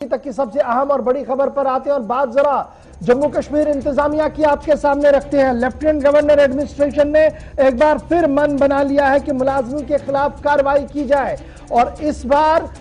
तक की सबसे अहम और बड़ी खबर पर आते हैं और बात जरा जम्मू कश्मीर इंतजामिया की आपके सामने रखते हैं। लेफ्टिनेंट गवर्नर एडमिनिस्ट्रेशन ने एक बार फिर मन बना लिया है कि मुलाजिमों के खिलाफ कार्रवाई की जाए और इस बार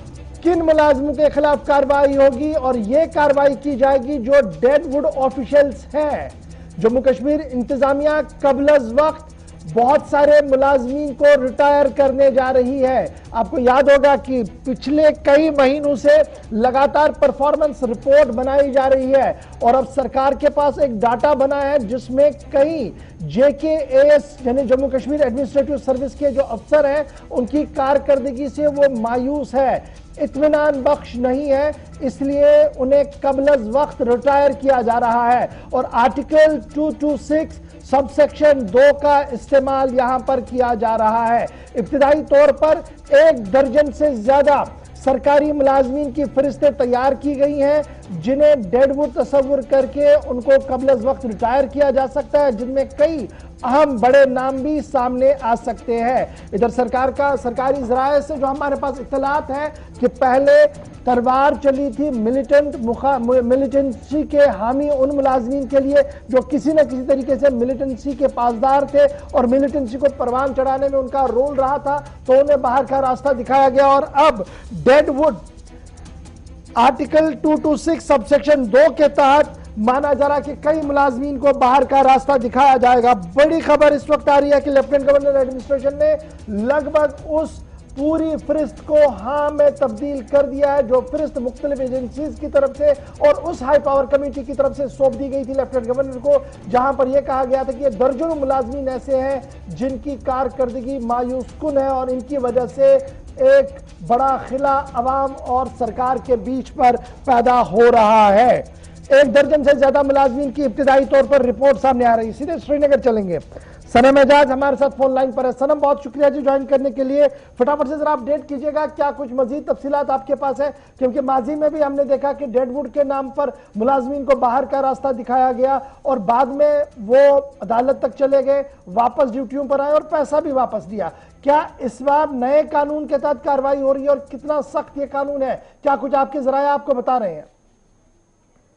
किन मुलाजिमों के खिलाफ कार्रवाई होगी और यह कार्रवाई की जाएगी जो डेडवुड ऑफिशियल्स हैं। जम्मू कश्मीर इंतजामिया कबल वक्त बहुत सारे मुलाजमीन को रिटायर करने जा रही है। आपको याद होगा कि पिछले कई महीनों से लगातार परफॉर्मेंस रिपोर्ट बनाई जा रही है और अब सरकार के पास एक डाटा बना है जिसमें कई JKAS यानी जम्मू कश्मीर एडमिनिस्ट्रेटिव सर्विस के जो अफसर हैं उनकी कारकर्दगी से वो मायूस है, इत्मीनान बख्श नहीं है, इसलिए उन्हें कबल वक्त रिटायर किया जा रहा है और आर्टिकल 226 सबसेक्शन 2 का इस्तेमाल यहां पर किया जा रहा है। इब्तिदाई तौर पर 1 दर्जन से ज्यादा सरकारी मुलाजमीन की फरिश्तें तैयार की गई हैं जिन्हें डेडवुड तस्वुर करके उनको कबल वक्त रिटायर किया जा सकता है, जिनमें कई अहम बड़े नाम भी सामने आ सकते हैं। इधर सरकार का सरकारी जराये से जो हमारे पास इत्तलात है कि पहले तलवार चली थी मिलिटेंसी के हामी उन मुलाजमीन के लिए जो किसी न किसी तरीके से मिलिटेंसी के पासदार थे और मिलिटेंसी को परवान चढ़ाने में उनका रोल रहा था, तो उन्हें बाहर का रास्ता दिखाया गया और अब डेडवुड आर्टिकल 226 सबसेक्शन 2 के तहत माना जा रहा कि कई मुलाजमीन को बाहर का रास्ता दिखाया जाएगा। बड़ी खबर इस वक्त आ रही है कि लेफ्टिनेंट गवर्नर एडमिनिस्ट्रेशन ने लगभग उस पूरी फरिश्त को हाँ में तब्दील कर दिया है जो फरिश्त मुख्तलिफ एजेंसीज की तरफ से और उस हाई पावर कमेटी की तरफ से सौंप दी गई थी लेफ्टिनेंट गवर्नर को, जहां पर यह कहा गया था कि ये दर्जनों मुलाजमीन ऐसे हैं जिनकी कारकर्दगी मायूस कुन है और इनकी वजह से एक बड़ा खिला अवाम और सरकार के बीच पर पैदा हो रहा है। 1 दर्जन से ज्यादा मुलाजमीन की इब्तिदाई तौर पर रिपोर्ट सामने आ रही है। सीधे श्रीनगर चलेंगे, सनम एजाज हमारे साथ फोन लाइन पर है। सनम, बहुत शुक्रिया जी ज्वाइन करने के लिए। फटाफट से जरा अपडेट कीजिएगा, क्या कुछ मजीद तफसीलात आपके पास है, क्योंकि माजी में भी हमने देखा कि डेडवुड के नाम पर मुलाजमीन को बाहर का रास्ता दिखाया गया और बाद में वो अदालत तक चले गए, वापस ड्यूटियों पर आए और पैसा भी वापस दिया। क्या इस बार नए कानून के तहत कार्रवाई हो रही है और कितना सख्त ये कानून है, क्या कुछ आपके जराये आपको बता रहे हैं?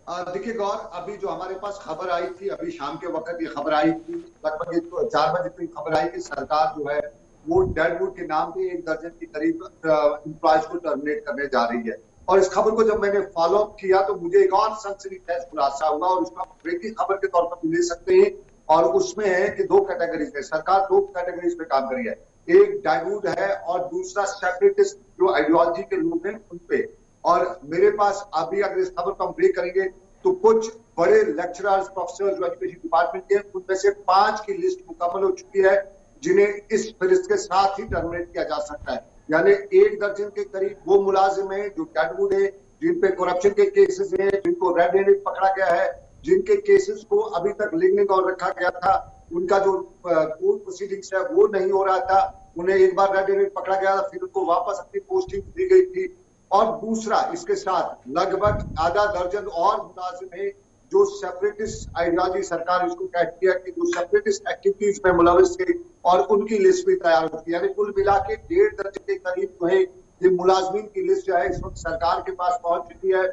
देखिए गौर, अभी जो हमारे पास खबर आई थी, अभी शाम के वक्त ये खबर आई थी, लगभग 4 बजे की खबर आई कि सरकार जो है वो डेडवुड के नाम पे 1 दर्जन के करीब एम्प्लॉयज को टर्मिनेट करने जा रही है। और इस खबर को जब मैंने फॉलो अप किया तो मुझे एक और सनसनीखेज खुलासा हुआ और उसको आप ब्रेकिंग खबर के तौर पर भी ले सकते हैं। और उसमें है कि 2 कैटेगरीज में सरकार 2 कैटेगरीज में काम करी है, एक डेडवुड है और दूसरा सेपरेटिस्ट जो आइडियोलॉजी के लोग हैं उन पे। और मेरे पास अभी अगर इस खबर को हम ब्रेक करेंगे तो कुछ बड़े लेक्चरर्स प्रोफेसर जो एजुकेशन डिपार्टमेंट के, उनमें से 5 की लिस्ट मुकम्मल हो चुकी है जिन्हें इस फरिश्त के साथ ही टर्मिनेट किया जा सकता है। यानी 1 दर्जन के करीब वो मुलाजिम है जो डेडवुड है, जिन पे करप्शन के केसेस हैं, जिनको रेड हैंडेड पकड़ा गया है, जिनके केसेस को अभी तक लिंकिंग और रखा गया था, उनका जो कोर्ट प्रोसीडिंग्स है वो नहीं हो रहा था, उन्हें एक बार रेड हैंडेड पकड़ा गया था, फिर उनको वापस अपनी पोस्टिंग दी गई थी। और दूसरा, इसके साथ लगभग आधा दर्जन और मुलाजिम है जो सेपरेटिस्ट आइडियोलॉजी, सरकार इसको कहती है कि जो सेपरेटिस्ट एक्टिविटीज में मुलविस थे और उनकी लिस्ट भी तैयार होती है। यानी कुल मिला के 1.5 दर्जन के करीब जो है ये मुलाजमीन की लिस्ट जो है इस वक्त सरकार के पास पहुंच चुकी है।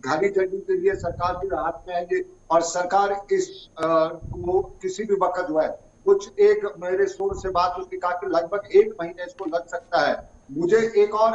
घाटी झंडी के लिए सरकार के हाथ में आएंगे और सरकार इस को किसी भी वक्त जो है कुछ, एक मेरे सोर्स से बात उसकी कहा कि लगभग 1 महीने इसको लग सकता है। मुझे एक और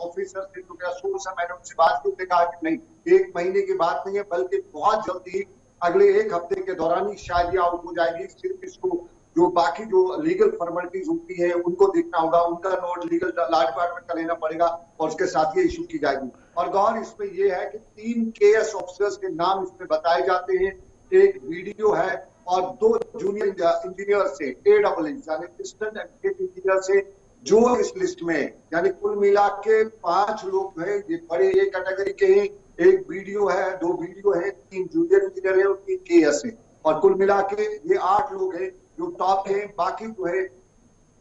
ऑफिसर से जो मेरा सोर्स है, मैंने उनसे बात की, कहा कि नहीं, 1 महीने की बात नहीं है, बल्कि बहुत जल्दी अगले 1 हफ्ते के दौरान ही शायद ये आउट हो जाएगी। सिर्फ इसको जो बाकी जो लीगल फॉर्मेलिटीज होती है उनको देखना होगा, उनका नोट लीगल लॉ डिपार्टमेंट का लेना पड़ेगा और उसके साथ ये इशू की जाएगी। और गौर इसमें यह है कि 3 KS ऑफिसर्स के नाम इसमें बताए जाते हैं, एक वीडियो है और 2 जूनियर इंजीनियर से AEE यानी असिस्टेंट एडवोकेट इंजीनियर से जो इस लिस्ट में, यानी कुल मिला के 5 लोग हैं, ये बड़े एक कैटेगरी के हैं, एक वीडियो है, 2 वीडियो है, 3 जूनियर इंजीनियर है और 3 KS है, और कुल मिला के ये 8 लोग हैं जो टॉप हैं। बाकी जो है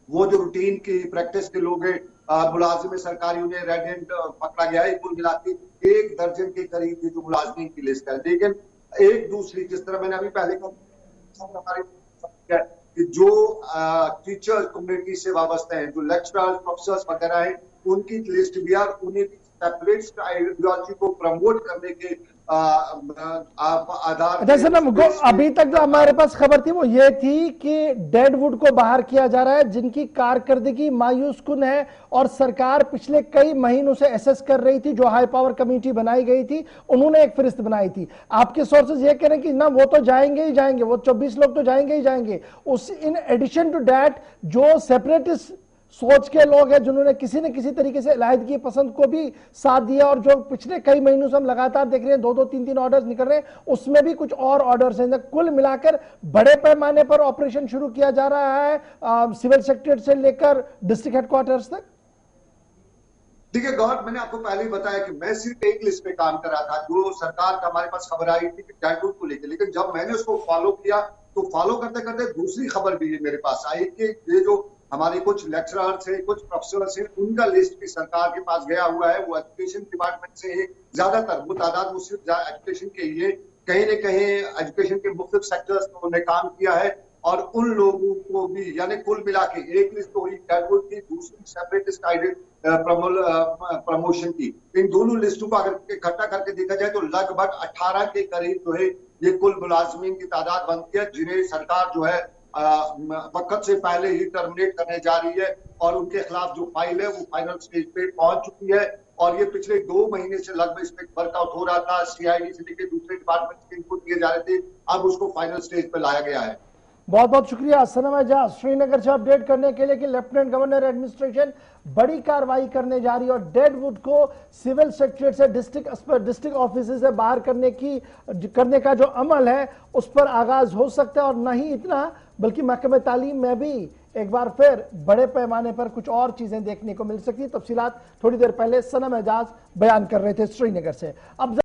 वो जो रूटीन की प्रैक्टिस के लोग हैं, मुलाजिम सरकारी, उन्हें रेड हैंड पकड़ा गया है। कुल मिला के 1 दर्जन के करीब ये जो मुलाजिमीन की लिस्ट है। लेकिन एक दूसरी, जिस तरह मैंने अभी पहले कहा, हमारे कि जो टीचर कम्युनिटी से वाबस्ते हैं, जो लेक्चरर्स प्रोफेसर्स वगैरह हैं, उनकी लिस्ट भी है, उन्हें भी सेपरेटिस्ट आइडियोलॉजी को प्रमोट करने के आधार अच्छा सनम, अभी तक जो हमारे पास खबर थी वो ये थी कि डेडवुड को बाहर किया जा रहा है, जिनकी कारकर्दगी मायूस कुन है और सरकार पिछले कई महीनों से एसेस कर रही थी। जो हाई पावर कमेटी बनाई गई थी उन्होंने एक फहरिस्त बनाई थी। आपके सोर्सेज ये कह रहे हैं कि ना वो तो जाएंगे ही जाएंगे, वो 24 लोग तो जाएंगे ही जाएंगे। उस इन एडिशन टू दैट जो सेपरेटिस्ट सोच के लोग हैं, जिन्होंने किसी न किसी तरीके से अलहदगी पसंद को भी साथ दिया और जो पिछले कई महीनों से हम लगातार देख रहे हैं 2-2, 3-3 ऑर्डर्स निकल रहे हैं, उसमें भी कुछ और ऑर्डर्स हैं। कुल मिलाकर बड़े पैमाने पर ऑपरेशन शुरू किया जा रहा है सिविल सेक्रेटरीट से लेकर डिस्ट्रिक्ट हेडक्वार्टर्स तक। देखिए गौर, मैंने आपको पहले ही बताया कि मैं सिर्फ एक लिस्ट पे काम कर रहा था जो सरकार का हमारे पास खबर आई थी कि डेडवुड को लेकर, लेकिन जब मैंने उसको फॉलो किया तो फॉलो करते करते दूसरी खबर भी मेरे पास आई कि ये जो हमारे कुछ लेक्चरर्स है, कुछ प्रोफेसर्स हैं, उनका लिस्ट भी सरकार के पास गया हुआ है। वो एजुकेशन डिपार्टमेंट से है, ज्यादातर वो तादाद वो सिर्फ एजुकेशन के ही है, कहीं न कहीं एजुकेशन के मुख्तलिफ सेक्टर्स में उन्होंने काम किया है। और उन लोगों को भी, यानी कुल मिला के एक लिस्ट तो हुई डेडवुड की, दूसरी सेपरेटिस्ट प्रमोशन की। इन दोनों लिस्टों को अगर इकट्ठा करके देखा जाए तो लगभग 18 के करीब जो है ये कुल मुलाजमीन की तादाद बनती है, जिन्हें सरकार जो है वक्त से पहले ही टर्मिनेट करने जा रही है और उनके खिलाफ जो फाइल है वो फाइनल स्टेज पे पहुंच चुकी है। और ये पिछले 2 महीने से लगभग इस पे वर्कआउट हो रहा था, सीआईडी से लेकर दूसरे डिपार्टमेंट के इनपुट दिए जा रहे थे, अब उसको फाइनल स्टेज पे लाया गया है। बहुत बहुत शुक्रिया सनम एजाज श्रीनगर से अपडेट करने के लिए कि लेफ्टिनेंट गवर्नर एडमिनिस्ट्रेशन बड़ी कार्रवाई करने जा रही है और डेडवुड को सिविल सेक्रेटरीट से डिस्ट्रिक्ट ऑफिस से बाहर करने का जो अमल है उस पर आगाज हो सकता है। और नहीं इतना बल्कि महकमे तालीम में भी एक बार फिर बड़े पैमाने पर कुछ और चीजें देखने को मिल सकती है। तफसीलात थोड़ी देर पहले सनम एजाज बयान कर रहे थे श्रीनगर से। अब